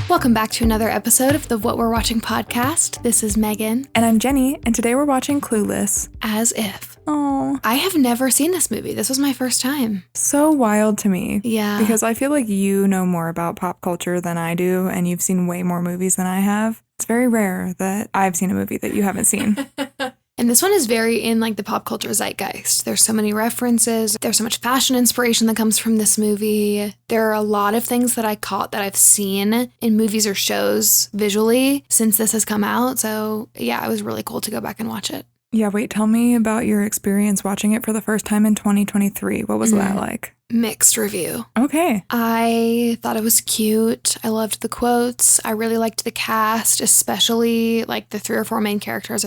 Welcome back to another episode of the What We're Watching podcast. This is Megan. And I'm Jeni, and today we're watching Clueless. As if. Oh. I have never seen this movie. This was my first time. So wild to me. Yeah. Because I feel like you know more about pop culture than I do, and you've seen way more movies than I have. It's very rare that I've seen a movie that you haven't seen. And this one is very in like the pop culture zeitgeist. There's so many references. There's so much fashion inspiration that comes from this movie. There are a lot of things that I caught that I've seen in movies or shows visually since this has come out. So yeah, it was really cool to go back and watch it. Yeah, wait, tell me about your experience watching it for the first time in 2023. What was that like? Mixed review. Okay. I thought it was cute. I loved the quotes. I really liked the cast, especially like the 3 or 4 main characters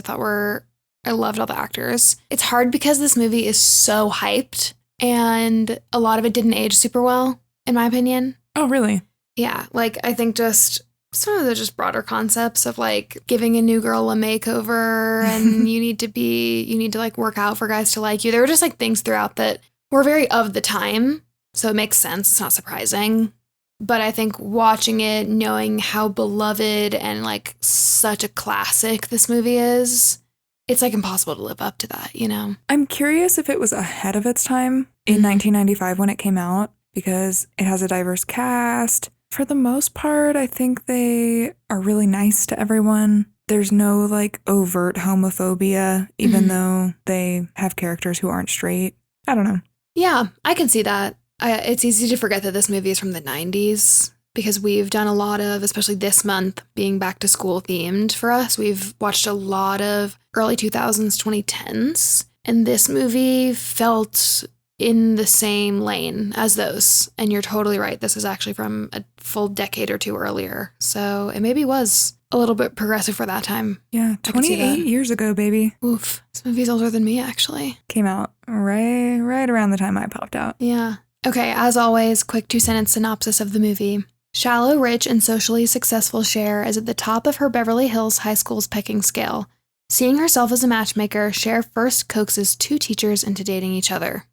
I loved all the actors. It's hard because this movie is so hyped and a lot of it didn't age super well, in my opinion. Oh, really? Yeah, like I think just some of the just broader concepts of like giving a new girl a makeover and you need to like work out for guys to like you. There were just like things throughout that were very of the time. So it makes sense. It's not surprising. But I think watching it, knowing how beloved and like such a classic this movie is, it's like impossible to live up to that, you know? I'm curious if it was ahead of its time in 1995 when it came out, because it has a diverse cast. For the most part, I think they are really nice to everyone. There's no like overt homophobia, even though they have characters who aren't straight. I don't know. Yeah, I can see that. It's easy to forget that this movie is from the 90s because we've done a lot of, especially this month, being back to school themed for us. We've watched a lot of early 2000s, 2010s, and this movie felt in the same lane as those. And you're totally right. This is actually from a full decade or two earlier. So it maybe was a little bit progressive for that time. Yeah, 28 years ago, baby. Oof. This movie's older than me, actually. Came out right around the time I popped out. Yeah. Okay, as always, quick 2-sentence synopsis of the movie. Shallow, rich, and socially successful Cher is at the top of her Beverly Hills high school's pecking scale. Seeing herself as a matchmaker, Cher first coaxes 2 teachers into dating each other.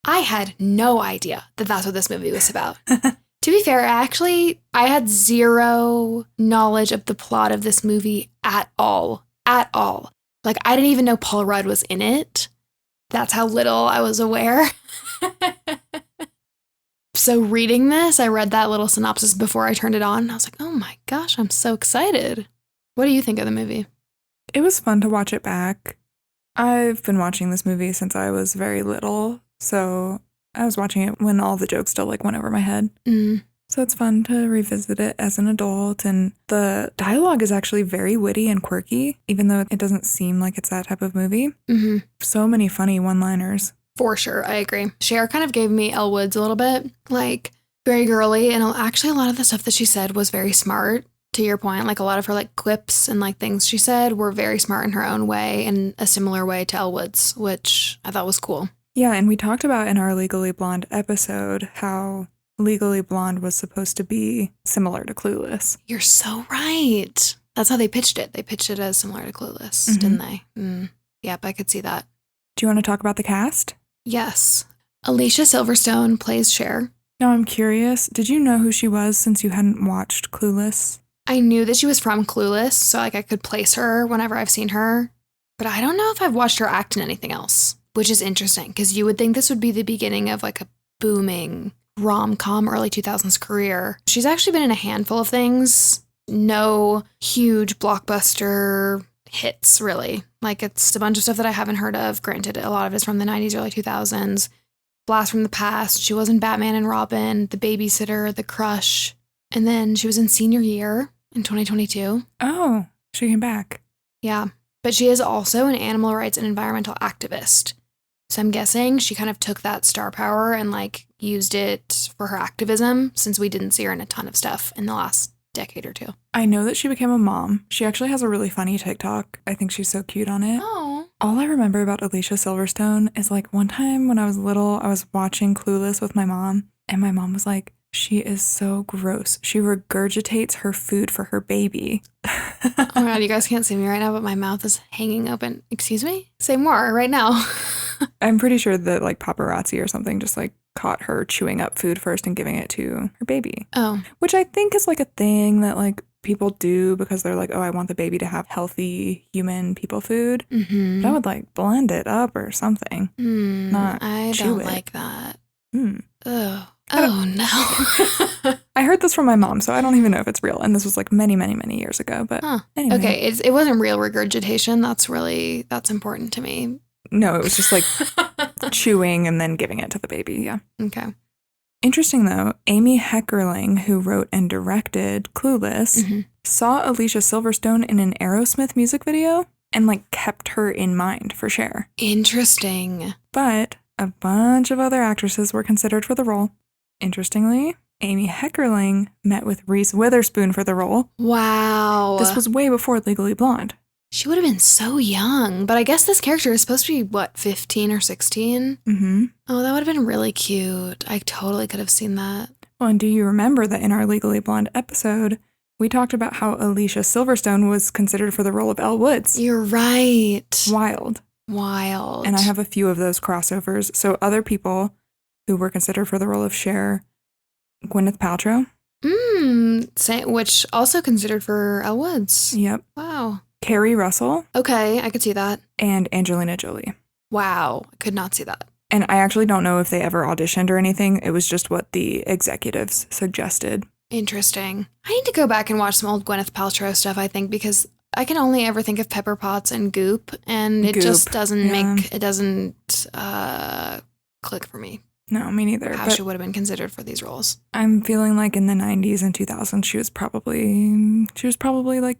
I had no idea that that's what this movie was about. To be fair, I had zero knowledge of the plot of this movie at all. At all. Like, I didn't even know Paul Rudd was in it. That's how little I was aware. So reading this, I read that little synopsis before I turned it on. I was like, oh my gosh, I'm so excited. What do you think of the movie? It was fun to watch it back. I've been watching this movie since I was very little, so I was watching it when all the jokes still like went over my head. So it's fun to revisit it as an adult, and the dialogue is actually very witty and quirky, even though it doesn't seem like it's that type of movie. So many funny one-liners. For sure, I agree. Cher kind of gave me Elle Woods a little bit, like very girly, and actually a lot of the stuff that she said was very smart, to your point. Like a lot of her like quips and like things she said were very smart in her own way, in a similar way to Elle Woods, which I thought was cool. Yeah, and we talked about in our Legally Blonde episode how Legally Blonde was supposed to be similar to Clueless. You're so right. That's how they pitched it. They pitched it as similar to Clueless, didn't they? Yep, I could see that. Do you want to talk about the cast? Yes. Alicia Silverstone plays Cher. Now I'm curious, did you know who she was since you hadn't watched Clueless? I knew that she was from Clueless, so like I could place her whenever I've seen her. But I don't know if I've watched her act in anything else, which is interesting because you would think this would be the beginning of like a booming rom-com early 2000s career. She's actually been in a handful of things. No huge blockbuster hits, really. Like, it's a bunch of stuff that I haven't heard of. Granted, a lot of it's from the 90s, early 2000s. Blast from the Past. She was in Batman and Robin, The Babysitter, The Crush. And then she was in Senior Year in 2022. Oh, she came back. Yeah. But she is also an animal rights and environmental activist. So I'm guessing she kind of took that star power and, like, used it for her activism, since we didn't see her in a ton of stuff in the last decade or 2. I know that she became a mom. She actually has a really funny TikTok. I think she's so cute on it. Oh. All I remember about Alicia Silverstone is like one time when I was little, I was watching Clueless with my mom, and my mom was like, she is so gross. She regurgitates her food for her baby. Oh my God, you guys can't see me right now, but my mouth is hanging open. Excuse me? Say more right now. I'm pretty sure that like paparazzi or something just like caught her chewing up food first and giving it to her baby. Oh. Which I think is like a thing that like people do because they're like, oh, I want the baby to have healthy human people food. Mm-hmm. But I would like blend it up or something. I don't like that. Ugh. Oh, no. I heard this from my mom, so I don't even know if it's real. And this was like many, many, many years ago. But anyway. Okay, it wasn't real regurgitation. That's important to me. No, it was just like chewing and then giving it to the baby. Yeah. Okay. Interesting, though, Amy Heckerling, who wrote and directed Clueless, saw Alicia Silverstone in an Aerosmith music video and like kept her in mind for Cher. Interesting. But a bunch of other actresses were considered for the role. Interestingly, Amy Heckerling met with Reese Witherspoon for the role. Wow. This was way before Legally Blonde. She would have been so young, but I guess this character is supposed to be, 15 or 16? Mm-hmm. Oh, that would have been really cute. I totally could have seen that. Well, and do you remember that in our Legally Blonde episode, we talked about how Alicia Silverstone was considered for the role of Elle Woods? You're right. Wild. And I have a few of those crossovers. So other people who were considered for the role of Cher, Gwyneth Paltrow. Which also considered for Elle Woods. Yep. Wow. Kerry Russell. Okay, I could see that. And Angelina Jolie. Wow, I could not see that. And I actually don't know if they ever auditioned or anything. It was just what the executives suggested. Interesting. I need to go back and watch some old Gwyneth Paltrow stuff, I think, because I can only ever think of Pepper Potts and Goop, and it just doesn't click for me. No, me neither. How she would have been considered for these roles. I'm feeling like in the 90s and 2000s, she was probably like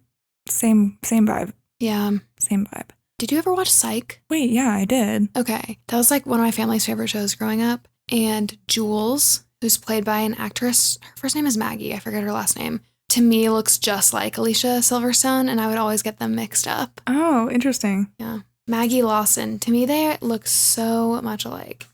same vibe. Yeah. Same vibe. Did you ever watch Psych? Wait, yeah, I did. Okay. That was like one of my family's favorite shows growing up. And Jules, who's played by an actress, her first name is Maggie, I forget her last name, to me looks just like Alicia Silverstone, and I would always get them mixed up. Oh, interesting. Yeah. Maggie Lawson. To me, they look so much alike.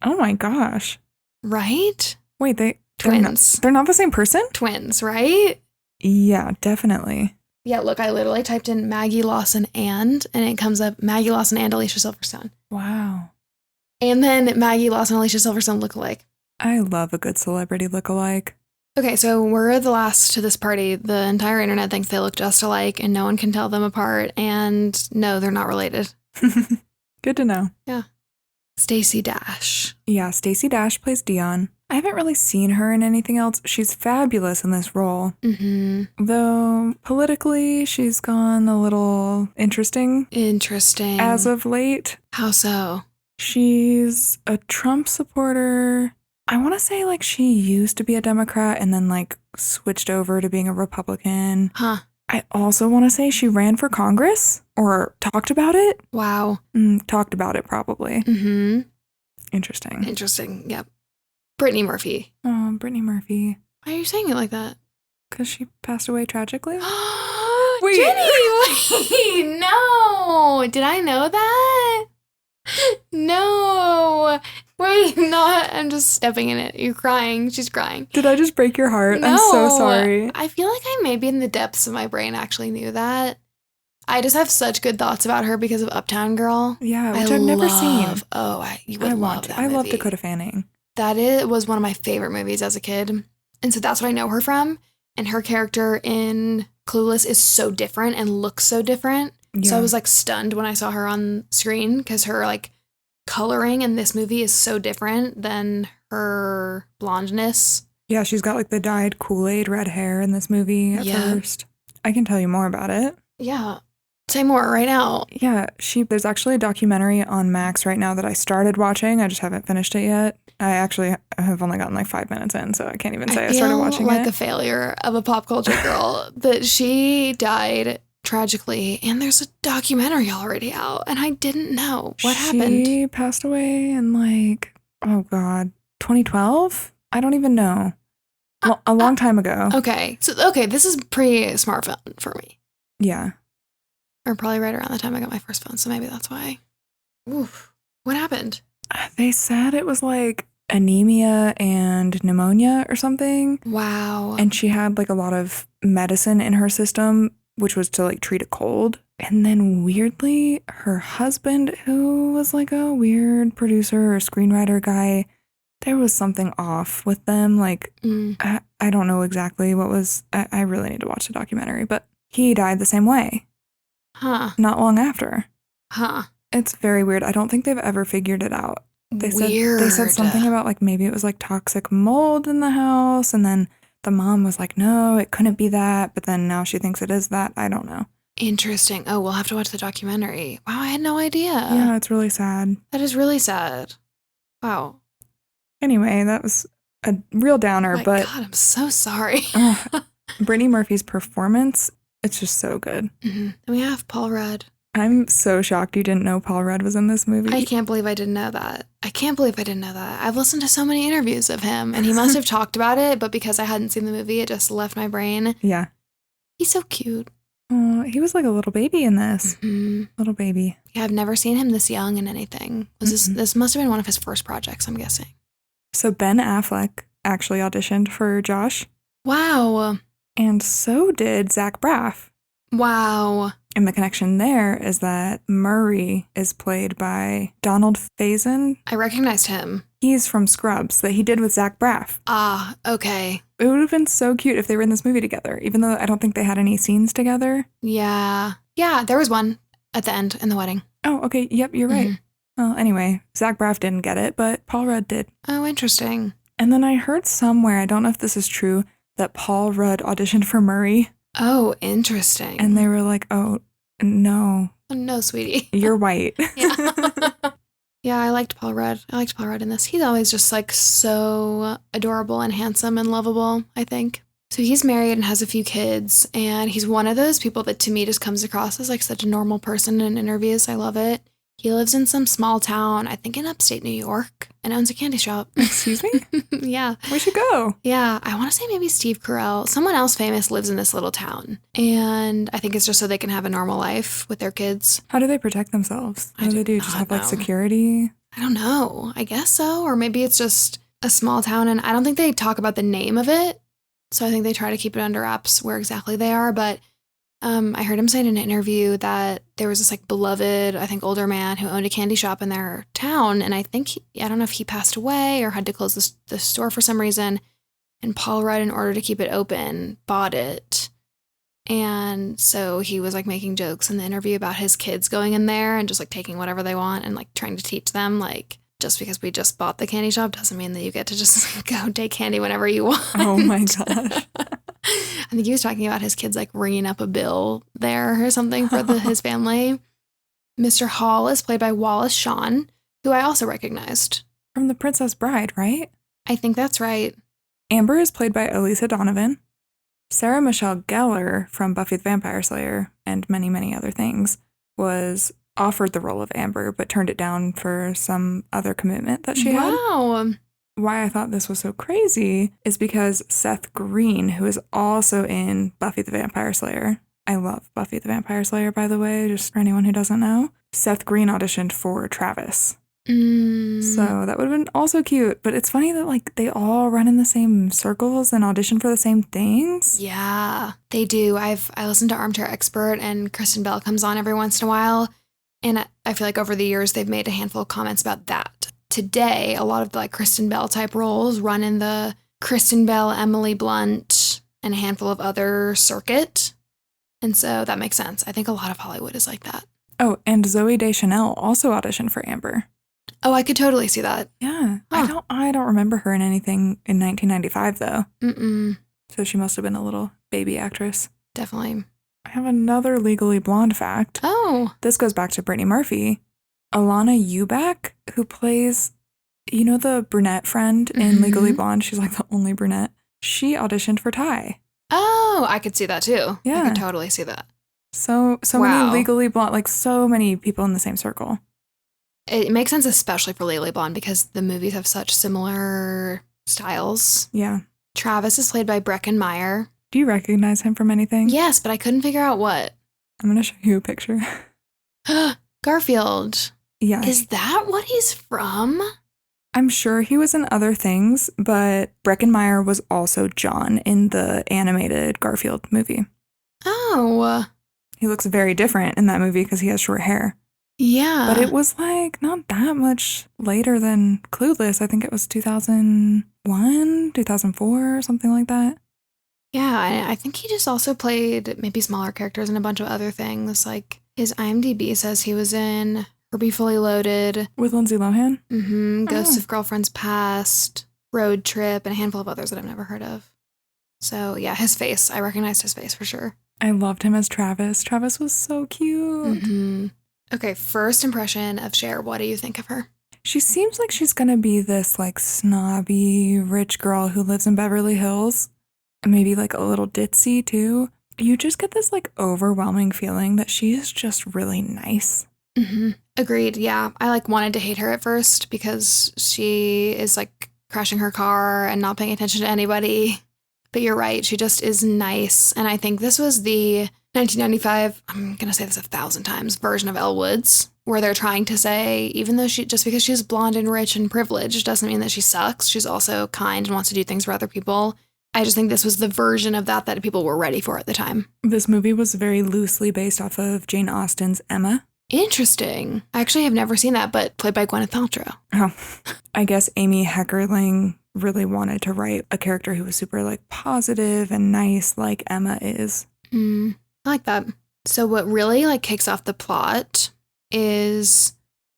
Oh my gosh. Right? Wait, Twins. They're not the same person? Twins, right? Yeah, definitely. Yeah, look, I literally typed in Maggie Lawson and it comes up Maggie Lawson and Alicia Silverstone. Wow. And then Maggie Lawson and Alicia Silverstone look alike. I love a good celebrity look-alike. Okay, so we're the last to this party. The entire internet thinks they look just alike and no one can tell them apart. And no, they're not related. Good to know. Yeah. Stacey Dash. Yeah, Stacey Dash plays Dion. I haven't really seen her in anything else. She's fabulous in this role. Mm-hmm. Though politically, she's gone a little interesting. Interesting. As of late. How so? She's a Trump supporter. I want to say like she used to be a Democrat and then like switched over to being a Republican. Huh. I also want to say she ran for Congress or talked about it. Wow. Talked about it probably. Mm-hmm. Interesting. Yep. Brittany Murphy. Oh, Brittany Murphy. Why are you saying it like that? Because she passed away tragically? Wait. Jeni! Wait, no! Did I know that? No! Wait, not. I'm just stepping in it. You're crying. She's crying. Did I just break your heart? No, I'm so sorry. I feel like I maybe in the depths of my brain actually knew that. I just have such good thoughts about her because of Uptown Girl. Yeah, which I've never seen. Oh, you would love that movie. I love Dakota Fanning. That was one of my favorite movies as a kid. And so that's what I know her from. And her character in Clueless is so different and looks so different. Yeah. So I was like stunned when I saw her on screen because her like coloring in this movie is so different than her blondness. Yeah, she's got like the dyed Kool-Aid red hair in this movie at first. I can tell you more about it. Yeah. Say more right now. Yeah, there's actually a documentary on Max right now that I started watching. I just haven't finished it yet. I actually have only gotten like 5 minutes in, so I can't even say I started watching it. I feel like a failure of a pop culture girl that she died tragically, and there's a documentary already out, and I didn't know what happened. She passed away in like, oh God, 2012? I don't even know. A long time ago. Okay, this is pre-smartphone for me. Yeah. Or probably right around the time I got my first phone, so maybe that's why. Oof. What happened? They said it was like anemia and pneumonia or something. Wow. And she had like a lot of medicine in her system, which was to like treat a cold. And then weirdly, her husband, who was like a weird producer or screenwriter guy, there was something off with them. Like, I don't know exactly what was. I really need to watch the documentary, but he died the same way. Huh. Not long after. Huh. It's very weird. I don't think they've ever figured it out. They Weird. said something about like maybe it was like toxic mold in the house, and then the mom was like, no, it couldn't be that, but then now she thinks it is that. I don't know. Interesting. Oh, we'll have to watch the documentary. Wow, I had no idea. Yeah, it's really sad. That is really sad. Wow. Anyway, that was a real downer, but God, I'm so sorry. Brittany Murphy's performance, it's just so good. And we have Paul Rudd. I'm so shocked you didn't know Paul Rudd was in this movie. I can't believe I didn't know that. I've listened to so many interviews of him, and he must have talked about it, but because I hadn't seen the movie, it just left my brain. Yeah. He's so cute. Oh, he was like a little baby in this. Little baby. Yeah, I've never seen him this young in anything. This must have been one of his first projects, I'm guessing. So Ben Affleck actually auditioned for Josh. Wow. And so did Zach Braff. Wow. And the connection there is that Murray is played by Donald Faison. I recognized him. He's from Scrubs that he did with Zach Braff. Ah, okay. It would have been so cute if they were in this movie together, even though I don't think they had any scenes together. Yeah. Yeah, there was one at the end in the wedding. Oh, okay. Yep, you're right. Well, anyway, Zach Braff didn't get it, but Paul Rudd did. Oh, interesting. And then I heard somewhere, I don't know if this is true, that Paul Rudd auditioned for Murray. Oh, interesting. And they were like, oh, no. No, sweetie. You're white. Yeah. Yeah, I liked Paul Rudd. In this. He's always just like so adorable and handsome and lovable, I think. So he's married and has a few kids, and he's one of those people that to me just comes across as like such a normal person in interviews. I love it. He lives in some small town, I think in upstate New York, and owns a candy shop. Excuse me? Yeah. We should go. Yeah, I want to say maybe Steve Carell. Someone else famous lives in this little town, and I think it's just so they can have a normal life with their kids. How do they protect themselves? What do they do? Just have like security? I don't know. I guess so. Or maybe it's just a small town, and I don't think they talk about the name of it. So I think they try to keep it under wraps where exactly they are. But I heard him say in an interview that there was this like beloved, I think older man who owned a candy shop in their town. And I think, I don't know if he passed away or had to close the store for some reason. And Paul Rudd, in order to keep it open, bought it. And so he was like making jokes in the interview about his kids going in there and just like taking whatever they want and like trying to teach them like, just because we just bought the candy shop doesn't mean that you get to just go take candy whenever you want. Oh my gosh. I think he was talking about his kids like ringing up a bill there or something for his family. Mr. Hall is played by Wallace Shawn, who I also recognized. From The Princess Bride, right? I think that's right. Amber is played by Elisa Donovan. Sarah Michelle Gellar from Buffy the Vampire Slayer and many, many other things was offered the role of Amber, but turned it down for some other commitment that she had. Wow. Why I thought this was so crazy is because Seth Green, who is also in Buffy the Vampire Slayer. I love Buffy the Vampire Slayer, by the way, just for anyone who doesn't know. Seth Green auditioned for Travis. So that would have been also cute. But it's funny that like they all run in the same circles and audition for the same things. Yeah, they do. I listened to Armchair Expert, and Kristen Bell comes on every once in a while. And I feel like over the years, they've made a handful of comments about that. Today, a lot of the like Kristen Bell type roles run in the Kristen Bell, Emily Blunt, and a handful of other circuit. And so that makes sense. I think a lot of Hollywood is like that. Oh, and Zoe Deschanel also auditioned for Amber. Oh, I could totally see that. Yeah. Huh. I don't remember her in anything in 1995, though. Mm-mm. So she must have been a little baby actress. Definitely. I have another Legally Blonde fact. Oh. This goes back to Brittany Murphy. Alana Eubank, who plays, you know, the brunette friend in Legally Blonde? She's like the only brunette. She auditioned for Ty. Oh, I could see that too. Yeah. I could totally see that. So Wow. many Legally Blonde, like so many people in the same circle. It makes sense, especially for Legally Blonde, because the movies have such similar styles. Yeah. Travis is played by Breckin Meyer. Do you recognize him from anything? Yes, but I couldn't figure out what. I'm going to show you a picture. Garfield. Yeah. Is that what he's from? I'm sure he was in other things, but Breckin Meyer was also John in the animated Garfield movie. Oh. He looks very different in that movie because he has short hair. Yeah. But it was like not that much later than Clueless. I think it was 2001, 2004, something like that. Yeah, I think he just also played maybe smaller characters in a bunch of other things. Like his IMDb says he was in Herbie Fully Loaded, With Lindsay Lohan? Ghosts Oh. of Girlfriends Past, Road Trip, and a handful of others that I've never heard of. So yeah, his face. I recognized his face for sure. I loved him as Travis. Travis was so cute. Okay, first impression of Cher. What do you think of her? She seems like she's gonna be this like snobby rich girl who lives in Beverly Hills. Maybe like a little ditzy too. You just get this like overwhelming feeling that she is just really nice. Agreed. Yeah, I like wanted to hate her at first because she is like crashing her car and not paying attention to anybody. But you're right, she just is nice. And I think this was the 1995, I'm going to say this 1,000 times, version of Elle Woods, where they're trying to say, even though just because she's blonde and rich and privileged doesn't mean that she sucks. She's also kind and wants to do things for other people. I just think this was the version of that people were ready for at the time. This movie was very loosely based off of Jane Austen's Emma. Interesting. I actually have never seen that, but played by Gwyneth Paltrow. Oh, I guess Amy Heckerling really wanted to write a character who was super like positive and nice like Emma is. I like that. So what really like kicks off the plot is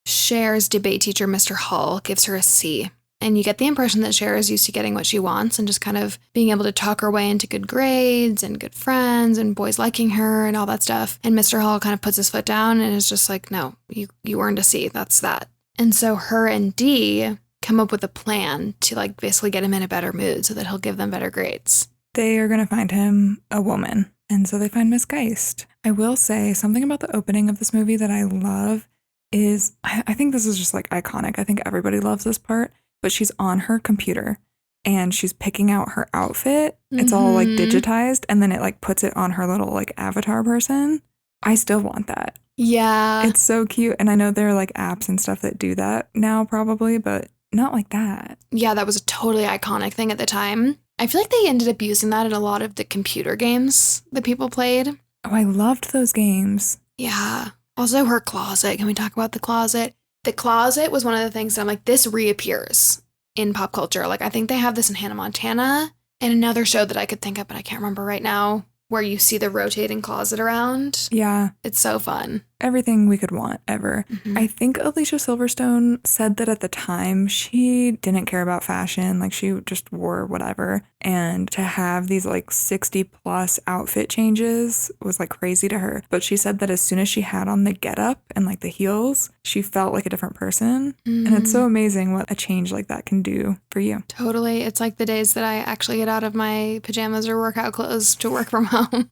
Cher's debate teacher, Mr. Hall, gives her a C. And you get the impression that Cher is used to getting what she wants and just kind of being able to talk her way into good grades and good friends and boys liking her and all that stuff. And Mr. Hall kind of puts his foot down and is just like, no, you earned a C. That's that. And so her and Dee come up with a plan to like basically get him in a better mood so that he'll give them better grades. They are going to find him a woman. And so they find Miss Geist. I will say something about the opening of this movie that I love is, I think this is just like iconic. I think everybody loves this part. But she's on her computer and she's picking out her outfit. It's all like digitized and then it like puts it on her little like avatar person. I still want that. Yeah. It's so cute. And I know there are like apps and stuff that do that now probably, but not like that. Yeah, that was a totally iconic thing at the time. I feel like they ended up using that in a lot of the computer games that people played. Oh, I loved those games. Yeah. Also her closet. Can we talk about the closet? The closet was one of the things that I'm like, this reappears in pop culture. Like, I think they have this in Hannah Montana and another show that I could think of, but I can't remember right now, where you see the rotating closet around. Yeah. It's so fun. Everything we could want ever. I think Alicia Silverstone said that at the time she didn't care about fashion. Like she just wore whatever. And to have these like 60 plus outfit changes was like crazy to her. But she said that as soon as she had on the getup and like the heels, she felt like a different person. And it's so amazing what a change like that can do for you. Totally. It's like the days that I actually get out of my pajamas or workout clothes to work from home.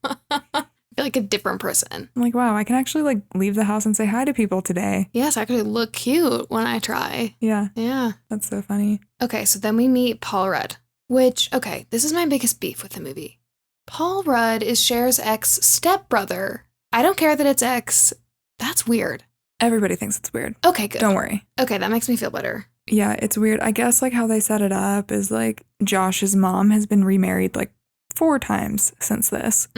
I feel like a different person. I'm like, wow, I can actually like leave the house and say hi to people today. Yes, I actually look cute when I try. Yeah. Yeah. That's so funny. Okay, so then we meet Paul Rudd, which, okay, this is my biggest beef with the movie. Paul Rudd is Cher's ex-stepbrother. I don't care that it's ex. That's weird. Everybody thinks it's weird. Okay, good. Don't worry. Okay, that makes me feel better. Yeah, it's weird. I guess like how they set it up is like Josh's mom has been remarried like 4 times since this.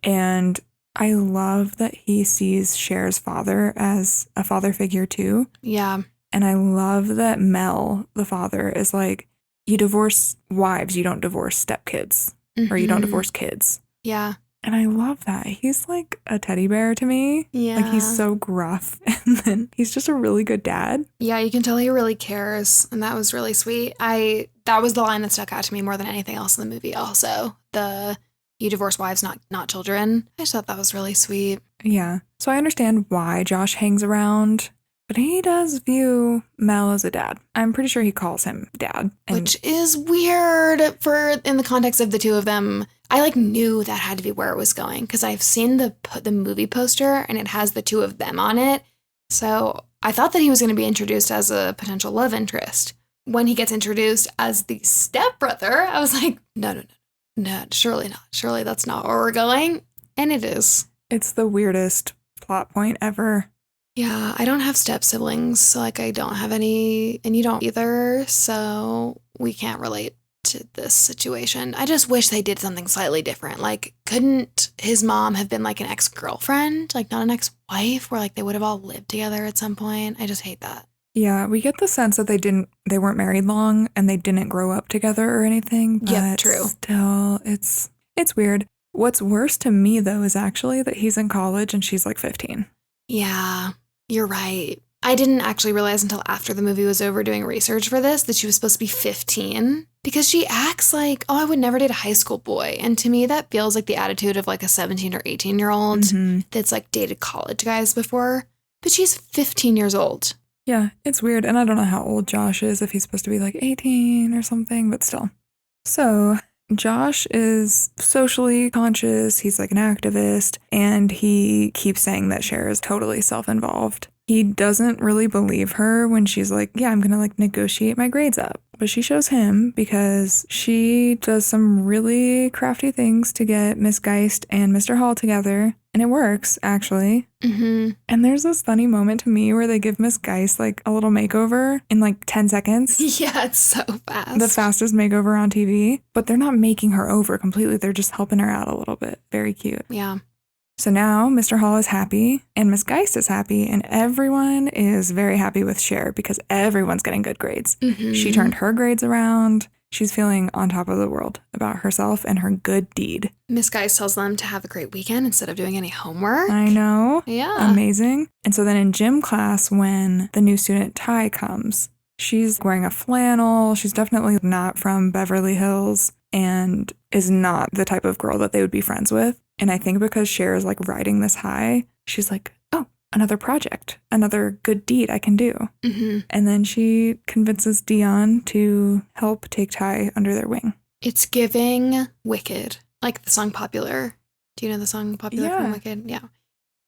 And I love that he sees Cher's father as a father figure too. Yeah. And I love that Mel, the father, is like, you divorce wives, you don't divorce stepkids, or you don't divorce kids. Yeah. And I love that. He's like a teddy bear to me. Yeah. Like he's so gruff. And then he's just a really good dad. Yeah, you can tell he really cares. And that was really sweet. That was the line that stuck out to me more than anything else in the movie also. You divorce wives, not children. I just thought that was really sweet. Yeah. So I understand why Josh hangs around, but he does view Mel as a dad. I'm pretty sure he calls him dad. Which is weird in the context of the two of them. I like knew that had to be where it was going because I've seen the movie poster and it has the two of them on it. So I thought that he was going to be introduced as a potential love interest. When he gets introduced as the stepbrother, I was like, no, surely not. Surely that's not where we're going. And it is. It's the weirdest plot point ever. Yeah, I don't have step siblings. So like I don't have any, and you don't either. So we can't relate. this situation. I just wish they did something slightly different. Like, couldn't his mom have been like an ex-girlfriend, like not an ex-wife, where like they would have all lived together at some point? I just hate that. Yeah, we get the sense that they weren't married long and they didn't grow up together or anything. But Yep, true. Still, it's weird. What's worse to me though is actually that he's in college and she's like 15. Yeah, you're right. I didn't actually realize until after the movie was over doing research for this that she was supposed to be 15 because she acts like, oh, I would never date a high school boy. And to me, that feels like the attitude of like a 17 or 18-year-old that's like dated college guys before. But she's 15 years old. Yeah, it's weird. And I don't know how old Josh is, if he's supposed to be like 18 or something, but still. So Josh is socially conscious. He's like an activist. And he keeps saying that Cher is totally self-involved. He doesn't really believe her when she's like, yeah, I'm going to like negotiate my grades up. But she shows him because she does some really crafty things to get Miss Geist and Mr. Hall together. And it works, actually. And there's this funny moment to me where they give Miss Geist like a little makeover in like 10 seconds. Yeah, it's so fast. The fastest makeover on TV. But they're not making her over completely. They're just helping her out a little bit. Very cute. Yeah. So now Mr. Hall is happy and Miss Geist is happy and everyone is very happy with Cher because everyone's getting good grades. She turned her grades around. She's feeling on top of the world about herself and her good deed. Miss Geist tells them to have a great weekend instead of doing any homework. I know. Yeah. Amazing. And so then in gym class, when the new student Ty comes, she's wearing a flannel. She's definitely not from Beverly Hills and is not the type of girl that they would be friends with. And I think because Cher is like riding this high, she's like, oh, another project, another good deed I can do. And then she convinces Dion to help take Ty under their wing. It's giving Wicked, like the song Popular. Do you know the song Popular from Wicked? Yeah.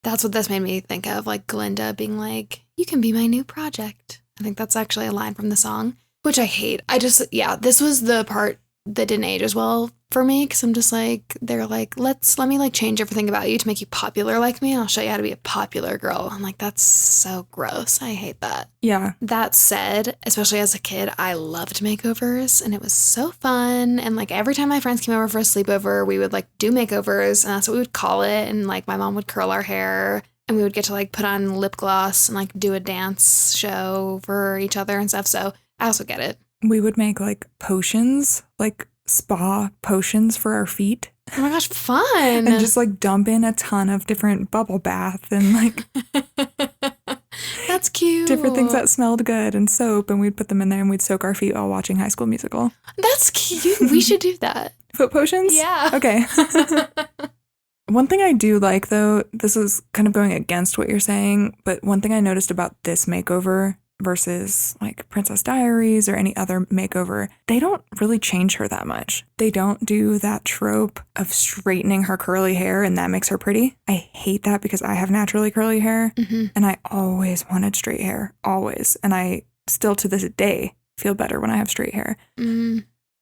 That's what this made me think of, like Glinda being like, you can be my new project. I think that's actually a line from the song, which I hate. This was the part that didn't age as well for me because I'm just like, they're like, let me like change everything about you to make you popular like me and I'll show you how to be a popular girl. I'm like, that's so gross. I hate that. Yeah. That said, especially as a kid, I loved makeovers and it was so fun. And like every time my friends came over for a sleepover, we would like do makeovers and that's what we would call it. And like my mom would curl our hair and we would get to like put on lip gloss and like do a dance show for each other and stuff. So I also get it. We would make like potions, like spa potions for our feet. Oh my gosh, fun. And just like dump in a ton of different bubble bath and like that's cute. Different things that smelled good and soap, and we'd put them in there and we'd soak our feet while watching High School Musical. That's cute. We should do that. Foot potions? Yeah. Okay. One thing I do like though, this is kind of going against what you're saying, but one thing I noticed about this makeover versus like Princess Diaries or any other makeover, they don't really change her that much. They don't do that trope of straightening her curly hair and that makes her pretty. I hate that because I have naturally curly hair and I always wanted straight hair, always. And I still to this day feel better when I have straight hair.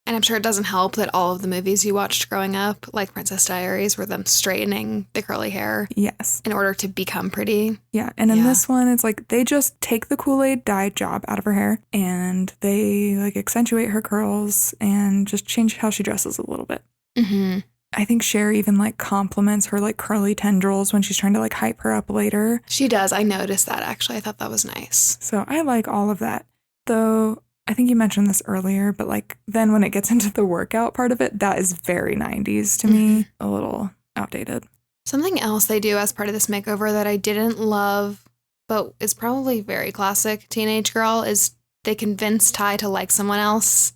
And I'm sure it doesn't help that all of the movies you watched growing up, like Princess Diaries, were them straightening the curly hair. Yes. In order to become pretty. Yeah. And in this one, it's like they just take the Kool-Aid dye job out of her hair and they like accentuate her curls and just change how she dresses a little bit. I think Cher even like compliments her like curly tendrils when she's trying to like hype her up later. She does. I noticed that actually. I thought that was nice. So I like all of that. Though I think you mentioned this earlier, but like then when it gets into the workout part of it, that is very 90s to me, a little outdated. Something else they do as part of this makeover that I didn't love, but is probably very classic teenage girl, is they convince Ty to like someone else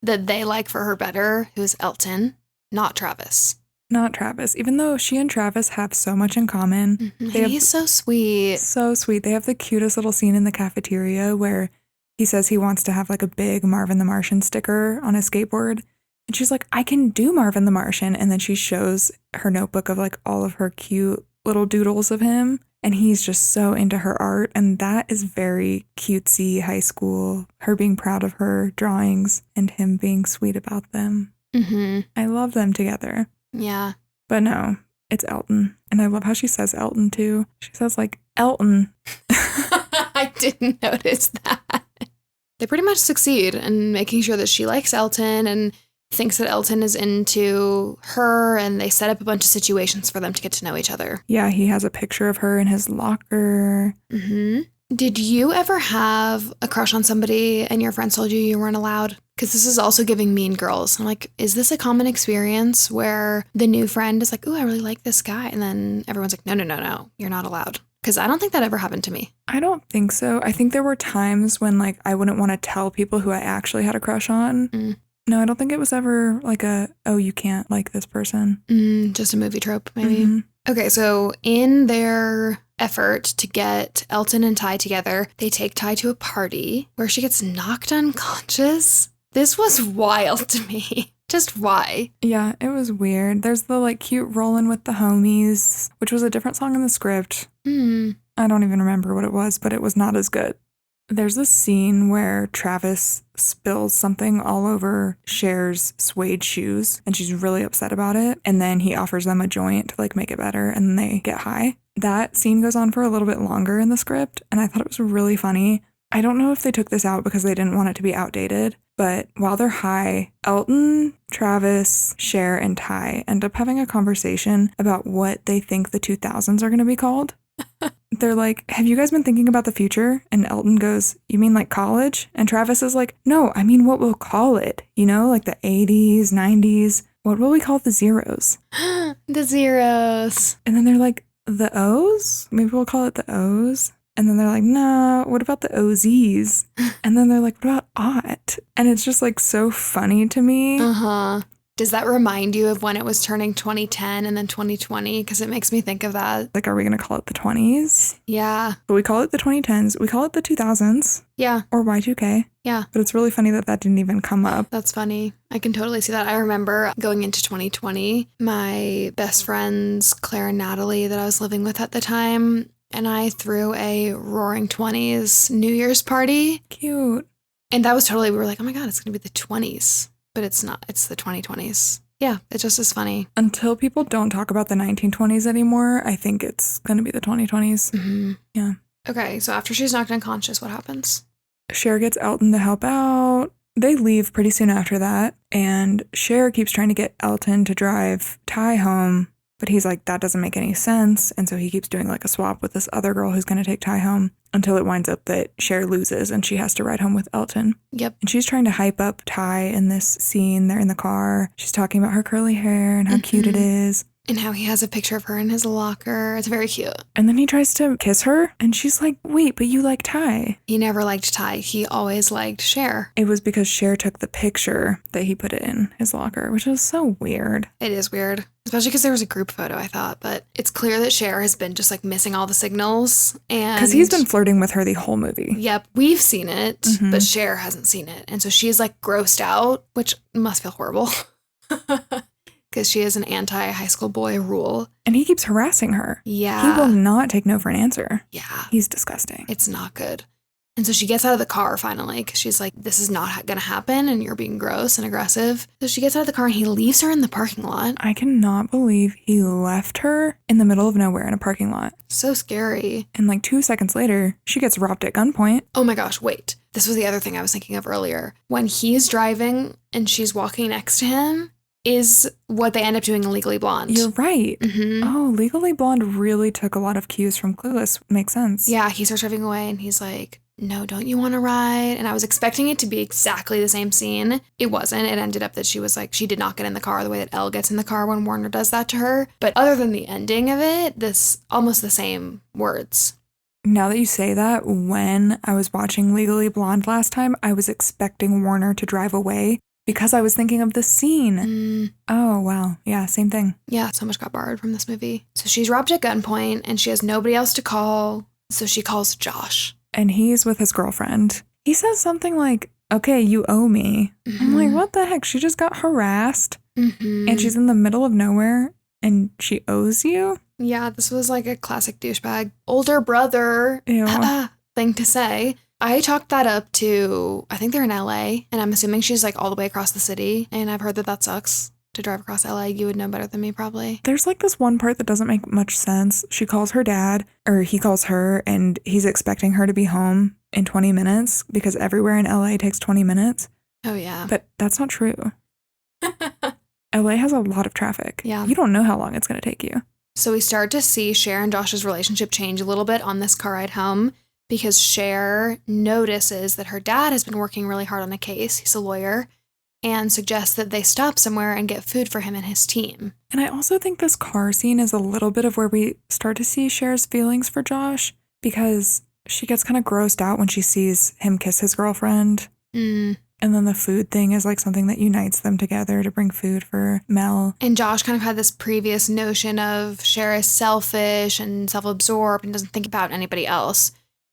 that they like for her better, who's Elton, not Travis. Not Travis, even though she and Travis have so much in common. He's so sweet. So sweet. They have the cutest little scene in the cafeteria where he says he wants to have like a big Marvin the Martian sticker on his skateboard. And she's like, I can do Marvin the Martian. And then she shows her notebook of like all of her cute little doodles of him. And he's just so into her art. And that is very cutesy high school, her being proud of her drawings and him being sweet about them. I love them together. Yeah. But no, it's Elton. And I love how she says Elton too. She says like, Elton. I didn't notice that. They pretty much succeed in making sure that she likes Elton and thinks that Elton is into her, and they set up a bunch of situations for them to get to know each other. Yeah, he has a picture of her in his locker. Mm-hmm. Did you ever have a crush on somebody and your friends told you weren't allowed? Because this is also giving Mean Girls. I'm like, is this a common experience where the new friend is like, ooh, I really like this guy, and then everyone's like, no, you're not allowed? Because I don't think that ever happened to me. I don't think so. I think there were times when, like, I wouldn't want to tell people who I actually had a crush on. No, I don't think it was ever like you can't like this person. Just a movie trope, maybe. Mm-hmm. Okay, so in their effort to get Elton and Ty together, they take Ty to a party where she gets knocked unconscious. This was wild to me. Just why? Yeah, it was weird. There's the like cute rollin' with the homies, which was a different song in the script. I don't even remember what it was, but it was not as good. There's a scene where Travis spills something all over Cher's suede shoes, and she's really upset about it. And then he offers them a joint to like make it better, and then they get high. That scene goes on for a little bit longer in the script, and I thought it was really funny. I don't know if they took this out because they didn't want it to be outdated, but while they're high, Elton, Travis, Cher, and Ty end up having a conversation about what they think the 2000s are going to be called. They're like, have you guys been thinking about the future? And Elton goes, you mean like college? And Travis is like, no, I mean what we'll call it. You know, like the 80s, 90s. What will we call the zeros? The zeros. And then they're like, the O's? Maybe we'll call it the O's. And then they're like, no, what about the OZs? And then they're like, what about aught? And it's just like so funny to me. Does that remind you of when it was turning 2010 and then 2020? Because it makes me think of that. Like, are we going to call it the 20s? Yeah. But we call it the 2010s. We call it the 2000s. Yeah. Or Y2K. Yeah. But it's really funny that didn't even come up. That's funny. I can totally see that. I remember going into 2020, my best friends, Claire and Natalie, that I was living with at the time, and I threw a Roaring 20s New Year's party. Cute. And that was totally, we were like, oh my God, it's going to be the 20s. But it's not. It's the 2020s. Yeah, it's just as funny. Until people don't talk about the 1920s anymore, I think it's going to be the 2020s. Yeah. Okay, so after she's knocked unconscious, what happens? Cher gets Elton to help out. They leave pretty soon after that. And Cher keeps trying to get Elton to drive Ty home. But he's like, that doesn't make any sense. And so he keeps doing like a swap with this other girl who's going to take Ty home until it winds up that Cher loses and she has to ride home with Elton. Yep. And she's trying to hype up Ty in this scene. They're in the car. She's talking about her curly hair and how cute it is. And how he has a picture of her in his locker. It's very cute. And then he tries to kiss her. And she's like, wait, but you like Ty. He never liked Ty. He always liked Cher. It was because Cher took the picture that he put in his locker, which is so weird. It is weird. Especially because there was a group photo, I thought. But it's clear that Cher has been just like missing all the signals. And because he's been flirting with her the whole movie. Yep. We've seen it, but Cher hasn't seen it. And so she's like grossed out, which must feel horrible. Because she is an anti-high school boy rule. And he keeps harassing her. Yeah. He will not take no for an answer. Yeah. He's disgusting. It's not good. And so she gets out of the car finally because she's like, this is not going to happen and you're being gross and aggressive. So she gets out of the car and he leaves her in the parking lot. I cannot believe he left her in the middle of nowhere in a parking lot. So scary. And like 2 seconds later, she gets robbed at gunpoint. Oh my gosh, wait. This was the other thing I was thinking of earlier. When he's driving and she's walking next to him, is what they end up doing in Legally Blonde. You're right. Oh, Legally Blonde really took a lot of cues from Clueless. Makes sense. Yeah, he starts driving away and he's like, no, don't you want to ride? And I was expecting it to be exactly the same scene. It wasn't. It ended up that she was like, she did not get in the car the way that Elle gets in the car when Warner does that to her. But other than the ending of it, this almost the same words. Now that you say that, when I was watching Legally Blonde last time, I was expecting Warner to drive away. Because I was thinking of the scene. Oh, wow. Yeah, same thing. Yeah, so much got borrowed from this movie. So she's robbed at gunpoint and she has nobody else to call. So she calls Josh. And he's with his girlfriend. He says something like, okay, you owe me. I'm like, what the heck? She just got harassed. And she's in the middle of nowhere and she owes you? Yeah, this was like a classic douchebag. Older brother thing to say. I talked that up to, I think they're in LA, and I'm assuming she's like all the way across the city, and I've heard that sucks to drive across LA. You would know better than me, probably. There's like this one part that doesn't make much sense. She calls her dad, or he calls her, and he's expecting her to be home in 20 minutes because everywhere in LA takes 20 minutes. Oh, yeah. But that's not true. LA has a lot of traffic. Yeah. You don't know how long it's going to take you. So we start to see Cher and Josh's relationship change a little bit on this car ride home because Cher notices that her dad has been working really hard on a case. He's a lawyer, and suggests that they stop somewhere and get food for him and his team. And I also think this car scene is a little bit of where we start to see Cher's feelings for Josh, because she gets kind of grossed out when she sees him kiss his girlfriend. And then the food thing is like something that unites them together to bring food for Mel. And Josh kind of had this previous notion of Cher is selfish and self-absorbed and doesn't think about anybody else.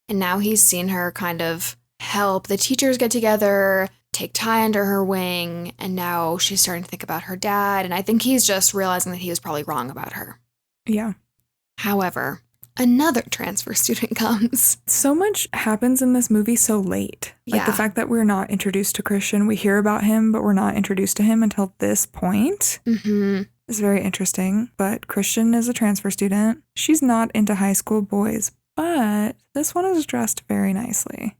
And now he's seen her kind of help the teachers get together, take Ty under her wing, and now she's starting to think about her dad. And I think he's just realizing that he was probably wrong about her. Yeah. However, another transfer student comes. So much happens in this movie so late. Like the fact that we're not introduced to Christian. We hear about him, but we're not introduced to him until this point. Is very interesting. But Christian is a transfer student. She's not into high school boys, but this one is dressed very nicely.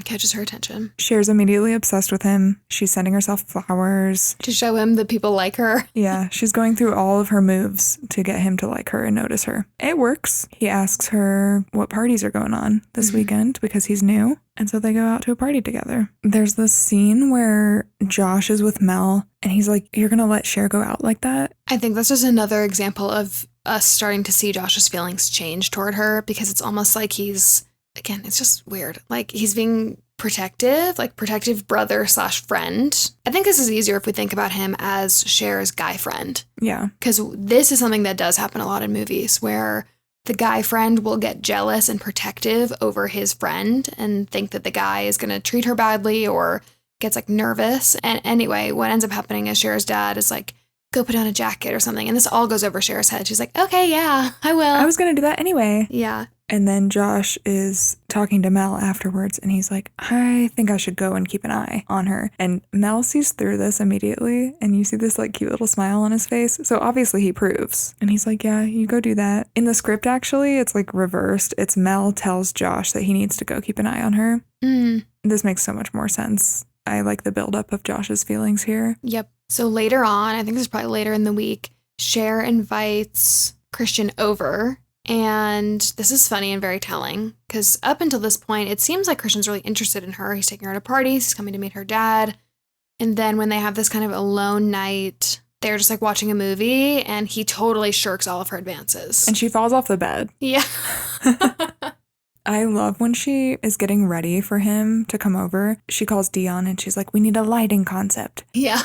Catches her attention. Cher's immediately obsessed with him. She's sending herself flowers. To show him that people like her. Yeah, she's going through all of her moves to get him to like her and notice her. It works. He asks her what parties are going on this weekend because he's new. And so they go out to a party together. There's this scene where Josh is with Mel and he's like, "You're going to let Cher go out like that?" I think that's just another example of us starting to see Josh's feelings change toward her, because it's almost like he's... Again, it's just weird. Like, he's being protective, like protective brother / friend. I think this is easier if we think about him as Cher's guy friend. Yeah. Because this is something that does happen a lot in movies, where the guy friend will get jealous and protective over his friend and think that the guy is going to treat her badly or gets like nervous. And anyway, what ends up happening is Cher's dad is like, "Go put on a jacket or something." And this all goes over Cher's head. She's like, "Okay, yeah, I will. I was going to do that anyway." Yeah. And then Josh is talking to Mel afterwards, and he's like, "I think I should go and keep an eye on her." And Mel sees through this immediately, and you see this like cute little smile on his face. So obviously he approves. And he's like, "Yeah, you go do that." In the script, actually, it's like reversed. It's Mel tells Josh that he needs to go keep an eye on her. This makes so much more sense. I like the buildup of Josh's feelings here. Yep. So later on, I think this is probably later in the week, Cher invites Christian over. And this is funny and very telling, because up until this point, it seems like Christian's really interested in her. He's taking her to parties. He's coming to meet her dad. And then when they have this kind of alone night, they're just like watching a movie, and he totally shirks all of her advances. And she falls off the bed. Yeah. I love when she is getting ready for him to come over. She calls Dion and she's like, "We need a lighting concept." Yeah.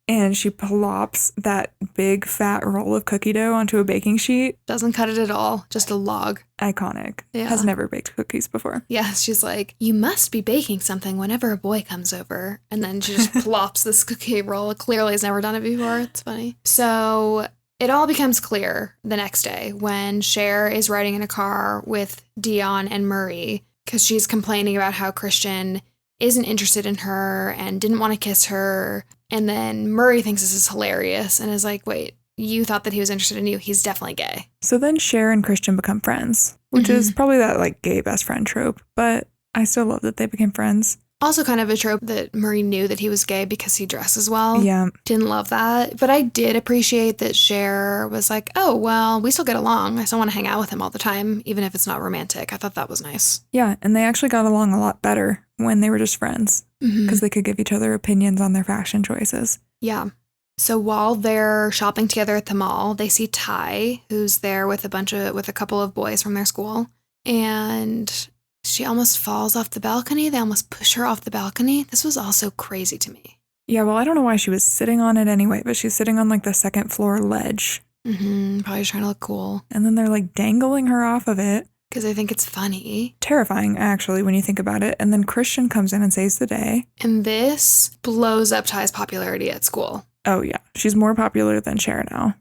And she plops that big fat roll of cookie dough onto a baking sheet. Doesn't cut it at all. Just a log. Iconic. Yeah. Has never baked cookies before. Yeah, she's like, "You must be baking something whenever a boy comes over." And then she just plops this cookie roll. Clearly has never done it before. It's funny. So it all becomes clear the next day when Cher is riding in a car with Dion and Murray, because she's complaining about how Christian isn't interested in her and didn't want to kiss her. And then Murray thinks this is hilarious and is like, "Wait, you thought that he was interested in you? He's definitely gay." So then Cher and Christian become friends, which is probably that like gay best friend trope, but I still love that they became friends. Also kind of a trope that Murray knew that he was gay because he dresses well. Yeah. Didn't love that. But I did appreciate that Cher was like, "Oh, well, we still get along. I still want to hang out with him all the time, even if it's not romantic." I thought that was nice. Yeah, and they actually got along a lot better when they were just friends, because they could give each other opinions on their fashion choices. Yeah. So while they're shopping together at the mall, they see Ty, who's there with a couple of boys from their school, and she almost falls off the balcony. They almost push her off the balcony. This was also crazy to me. Yeah, well, I don't know why she was sitting on it anyway, but she's sitting on like the second floor ledge. Probably trying to look cool. And then they're like dangling her off of it. Because I think it's funny. Terrifying, actually, when you think about it. And then Christian comes in and saves the day. And this blows up Ty's popularity at school. Oh, yeah. She's more popular than Cher now.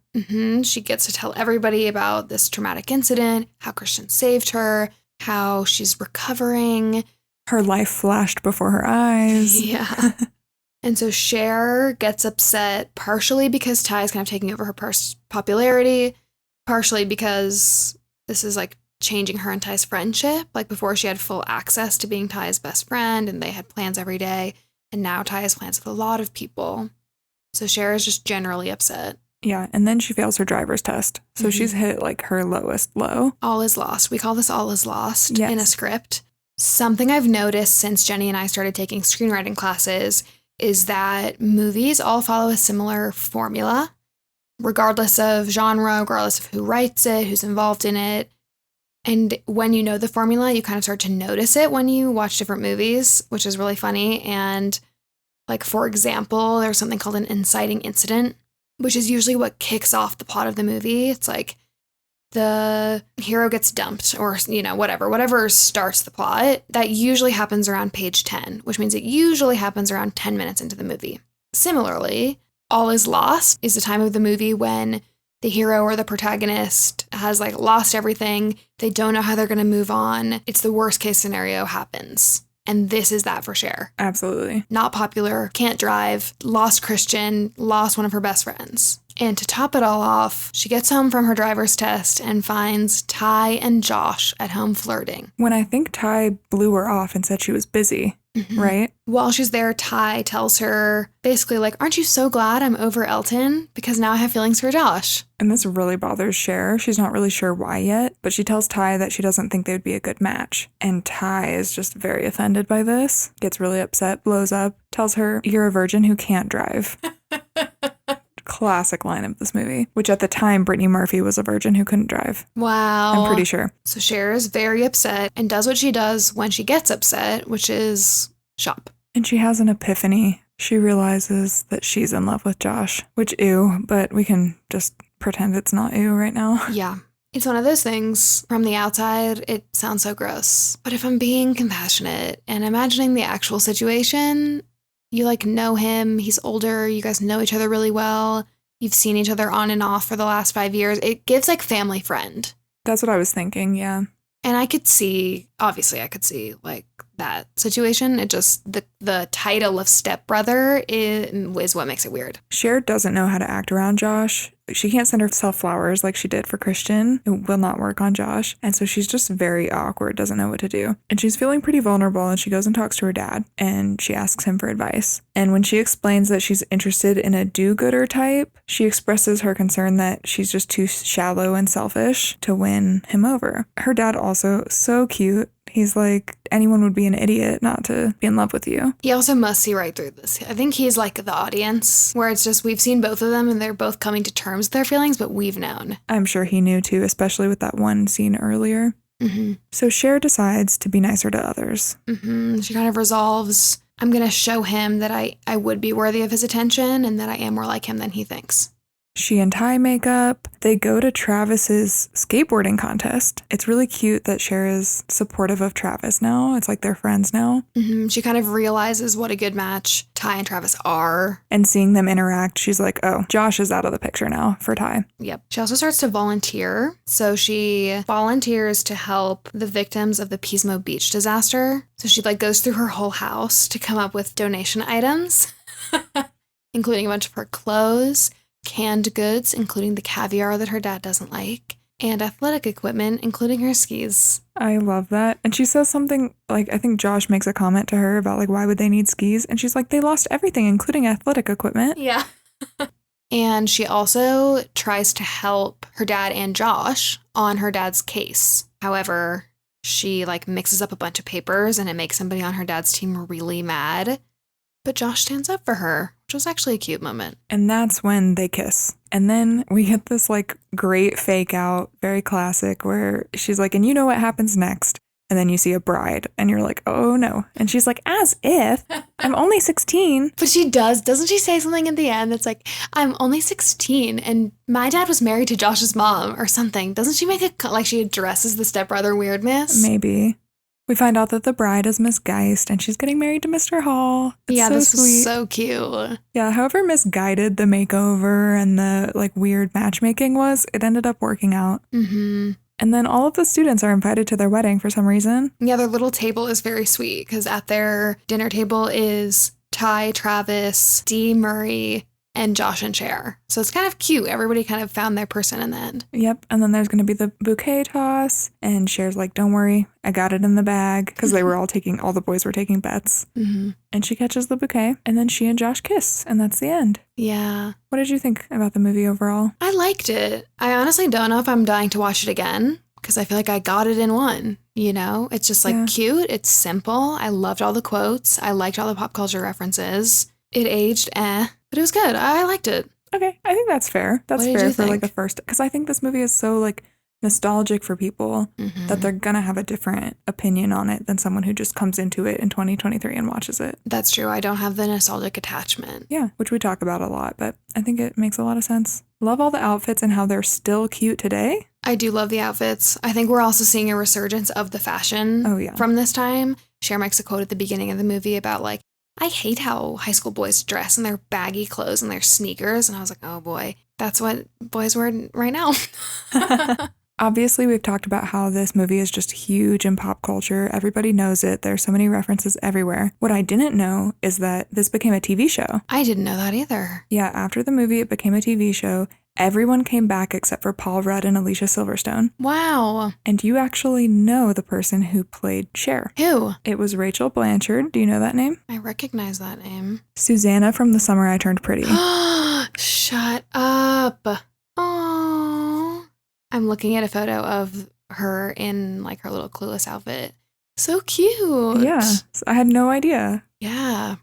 She gets to tell everybody about this traumatic incident, how Christian saved her, how she's recovering. Her life flashed before her eyes. Yeah. And so Cher gets upset partially because Ty is kind of taking over her popularity, partially because this is like changing her and Ty's friendship. Like before she had full access to being Ty's best friend and they had plans every day. And now Ty has plans with a lot of people. So Cher is just generally upset. Yeah, and then she fails her driver's test. So she's hit like her lowest low. All is lost. We call this all is lost Yes. in a script. Something I've noticed since Jeni and I started taking screenwriting classes is that movies all follow a similar formula, regardless of genre, regardless of who writes it, who's involved in it. And when you know the formula, you kind of start to notice it when you watch different movies, which is really funny. And like, for example, there's something called an inciting incident, which is usually what kicks off the plot of the movie. It's like the hero gets dumped or, you know, whatever starts the plot. That usually happens around page 10, which means it usually happens around 10 minutes into the movie. Similarly, all is lost is the time of the movie when the hero or the protagonist has like lost everything. They don't know how they're going to move on. It's the worst case scenario happens. And this is that for Cher. Absolutely. Not popular, can't drive, lost Christian, lost one of her best friends. And to top it all off, she gets home from her driver's test and finds Ty and Josh at home flirting. When I think Ty blew her off and said she was busy, right? While she's there, Ty tells her basically like, aren't you so glad I'm over Elton? Because now I have feelings for Josh. And this really bothers Cher. She's not really sure why yet, but she tells Ty that she doesn't think they would be a good match. And Ty is just very offended by this, gets really upset, blows up, tells her, you're a virgin who can't drive. Classic line of this movie, which at the time, Brittany Murphy was a virgin who couldn't drive. Wow. I'm pretty sure. So Cher is very upset and does what she does when she gets upset, which is shop. And she has an epiphany. She realizes that she's in love with Josh, which ew, but we can just pretend it's not ew right now. Yeah. It's one of those things, from the outside, it sounds so gross. But if I'm being compassionate and imagining the actual situation, you like know him, he's older, you guys know each other really well, you've seen each other on and off for the last 5 years. It gives like family friend. That's what I was thinking, yeah. And I could see like that situation. It just, the title of stepbrother is what makes it weird. Cher doesn't know how to act around Josh. She can't send herself flowers like she did for Christian. It will not work on Josh. And so she's just very awkward, doesn't know what to do. And she's feeling pretty vulnerable, and she goes and talks to her dad and she asks him for advice. And when she explains that she's interested in a do-gooder type, she expresses her concern that she's just too shallow and selfish to win him over. Her dad also, so cute. He's like, anyone would be an idiot not to be in love with you. He also must see right through this. I think he's like the audience, where it's just we've seen both of them and they're both coming to terms with their feelings, but we've known. I'm sure he knew too, especially with that one scene earlier. So Cher decides to be nicer to others. She kind of resolves, I'm going to show him that I would be worthy of his attention and that I am more like him than he thinks. She and Ty make up. They go to Travis's skateboarding contest. It's really cute that Cher is supportive of Travis now. It's like they're friends now. She kind of realizes what a good match Ty and Travis are. And seeing them interact, she's like, oh, Josh is out of the picture now for Ty. Yep. She also starts to volunteer. So she volunteers to help the victims of the Pismo Beach disaster. So she like goes through her whole house to come up with donation items, including a bunch of her clothes, canned goods, including the caviar that her dad doesn't like, and athletic equipment, including her skis. I love that. And she says something like, I think Josh makes a comment to her about like, why would they need skis? And she's like, they lost everything, including athletic equipment. Yeah. And she also tries to help her dad and Josh on her dad's case. However, she like mixes up a bunch of papers and it makes somebody on her dad's team really mad. But Josh stands up for her, which was actually a cute moment. And that's when they kiss. And then we get this like great fake out, very classic, where she's like, and you know what happens next? And then you see a bride and you're like, oh no. And she's like, as if I'm only 16. But she doesn't she say something at the end that's like, I'm only 16 and my dad was married to Josh's mom or something. Doesn't she make it like she addresses the stepbrother weirdness? Maybe. We find out that the bride is Miss Geist and she's getting married to Mr. Hall. It's yeah, so this sweet. was so cute. Yeah, however misguided the makeover and the like weird matchmaking was, it ended up working out. And then all of the students are invited to their wedding for some reason. Yeah, their little table is very sweet because at their dinner table is Ty, Travis, Dee, Murray, and Josh and Cher. So it's kind of cute. Everybody kind of found their person in the end. Yep. And then there's going to be the bouquet toss. And Cher's like, don't worry, I got it in the bag. Because they were all the boys were taking bets. Mm-hmm. And she catches the bouquet. And then she and Josh kiss. And that's the end. Yeah. What did you think about the movie overall? I liked it. I honestly don't know if I'm dying to watch it again. Because I feel like I got it in one. You know? It's just like cute. It's simple. I loved all the quotes. I liked all the pop culture references. It aged but it was good. I liked it. Okay, I think that's fair. That's fair for like the first, because I think this movie is so like nostalgic for people that they're gonna have a different opinion on it than someone who just comes into it in 2023 and watches it. That's true. I don't have the nostalgic attachment. Yeah, which we talk about a lot, but I think it makes a lot of sense. Love all the outfits and how they're still cute today. I do love the outfits. I think we're also seeing a resurgence of the fashion from this time. Cher makes a quote at the beginning of the movie about like, I hate how high school boys dress in their baggy clothes and their sneakers. And I was like, oh boy, that's what boys wear right now. Obviously, we've talked about how this movie is just huge in pop culture. Everybody knows it. There's so many references everywhere. What I didn't know is that this became a TV show. I didn't know that either. Yeah, after the movie, it became a TV show. Everyone came back except for Paul Rudd and Alicia Silverstone. Wow. And you actually know the person who played Cher. Who? It was Rachel Blanchard. Do you know that name? I recognize that name. Susanna from The Summer I Turned Pretty. Shut up. Oh. I'm looking at a photo of her in like her little Clueless outfit. So cute. Yeah. I had no idea. Yeah.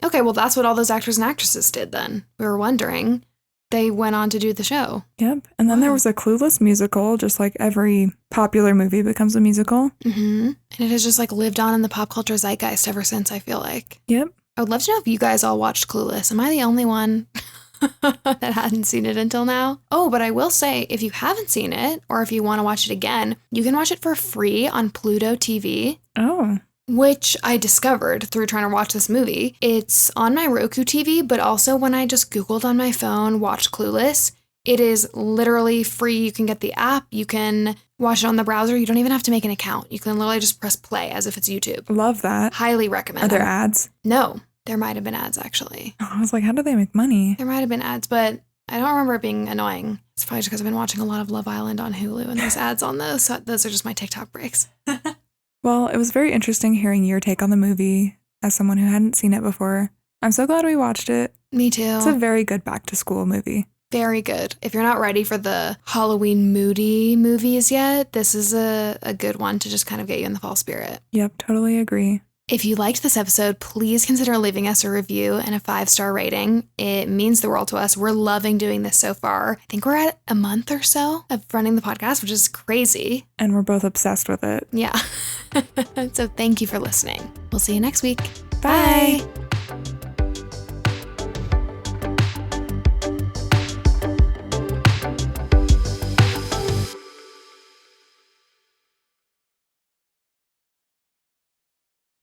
Okay, well, that's what all those actors and actresses did then. We were wondering. They went on to do the show. Yep. And then there was a Clueless musical, just like every popular movie becomes a musical. Mm-hmm. And it has just like lived on in the pop culture zeitgeist ever since, I feel like. Yep. I would love to know if you guys all watched Clueless. Am I the only one that hadn't seen it until now? Oh, but I will say, if you haven't seen it, or if you want to watch it again, you can watch it for free on Pluto TV. Oh. Which I discovered through trying to watch this movie. It's on my Roku TV, but also when I just Googled on my phone, watch Clueless, it is literally free. You can get the app. You can watch it on the browser. You don't even have to make an account. You can literally just press play as if it's YouTube. Love that. Highly recommend. Are there ads? No, there might have been ads, actually. I was like, how do they make money? There might have been ads, but I don't remember it being annoying. It's probably just because I've been watching a lot of Love Island on Hulu, and there's ads on those. So those are just my TikTok breaks. Well, it was very interesting hearing your take on the movie as someone who hadn't seen it before. I'm so glad we watched it. Me too. It's a very good back-to-school movie. Very good. If you're not ready for the Halloween moody movies yet, this is a good one to just kind of get you in the fall spirit. Yep, totally agree. If you liked this episode, please consider leaving us a review and a 5-star rating. It means the world to us. We're loving doing this so far. I think we're at a month or so of running the podcast, which is crazy. And we're both obsessed with it. Yeah. So thank you for listening. We'll see you next week. Bye. Bye.